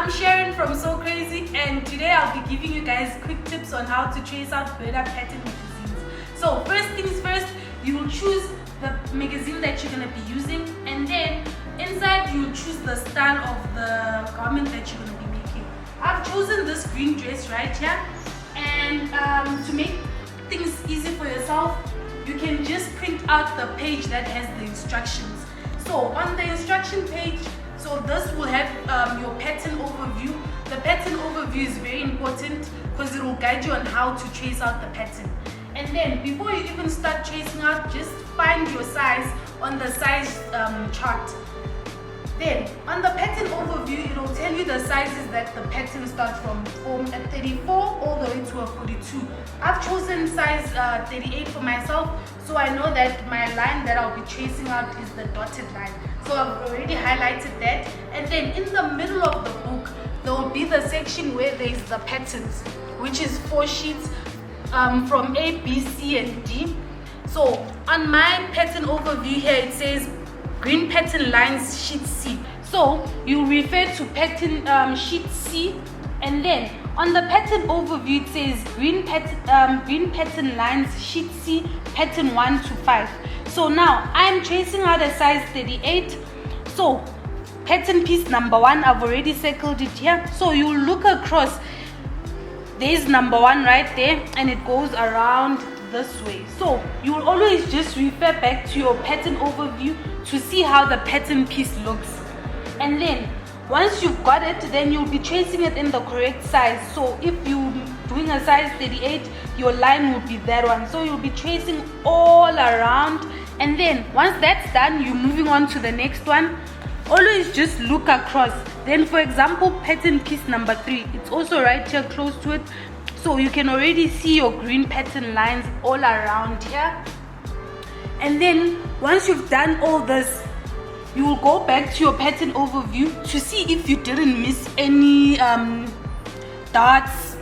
I'm Sharon from So Crazy, and today I'll be giving you guys quick tips on how to trace out Burda pattern magazines. So first things first, you will choose the magazine that you're going to be using, and then inside you'll choose the style of the garment that you're going to be making. I've chosen this green dress right here, and to make things easy for yourself, you can just print out the page that has the instructions. So on the instruction page, so this will have your pattern overview. The pattern overview is very important because it will guide you on how to trace out the pattern. And then before you even start tracing out, just find your size on the size chart. Then on the pattern overview, it will tell you the sizes that the pattern starts from a 34 all the way to a 42. I've chosen size 38 for myself, so I know that my line that I'll be tracing out is the dotted line. So I've already highlighted that. And then in the middle of the book, there will be the section where there is the patterns, which is 4 sheets from A, B, C, and D. So on my pattern overview here, it says green pattern lines sheet C. So you refer to pattern sheet C, and then on the pattern overview it says green pattern lines sheet C, pattern 1 to 5. So now I'm tracing out a size 38. So pattern piece number 1, I've already circled it here. So you look across, there's number 1 right there, and it goes around this way. So you will always just refer back to your pattern overview to see how the pattern piece looks. And then once you've got it, then you'll be tracing it in the correct size. So if you're doing a size 38, your line will be that one. So you'll be tracing all around, and then once that's done, you're moving on to the next one. Always just look across. Then for example, pattern piece number 3, it's also right here close to it. So you can already see your green pattern lines all around here. And then once you've done all this, you will go back to your pattern overview to see if you didn't miss any dots,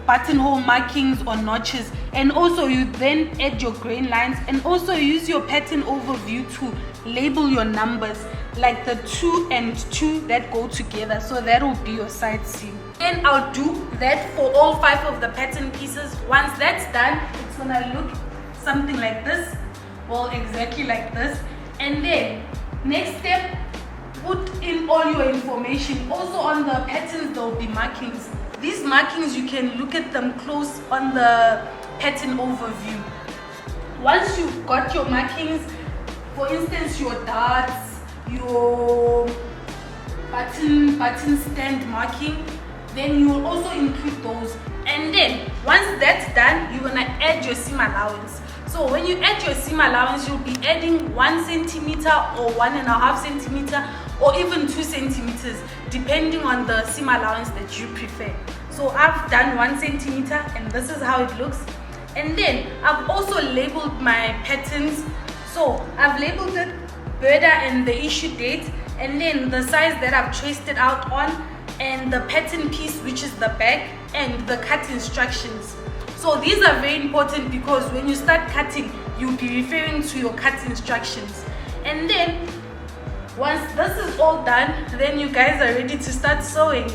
buttonhole markings or notches. And also you then add your grain lines, and also use your pattern overview to label your numbers, like the 2 and 2 that go together. So that will be your side seam. And I'll do that for all 5 of the pattern pieces. Once that's done, it's gonna look something like this. Well, exactly like this. And then next step, put in all your information. Also on the patterns there will be markings. These markings, you can look at them close on the pattern overview. Once you've got your markings, for instance your darts, your button stand marking, then you will also include those. And then once that's done, you're gonna add your seam allowance. So when you add your seam allowance, you'll be adding 1 centimeter or 1.5 centimeter or even 2 centimeters, depending on the seam allowance that you prefer. So I've done 1 centimeter, and this is how it looks. And then I've also labeled my patterns. So I've labeled it Burda and the issue date, and then the size that I've traced it out on, and the pattern piece, which is the back, and the cut instructions. So these are very important because when you start cutting, you'll be referring to your cut instructions. And then once this is all done, then you guys are ready to start sewing.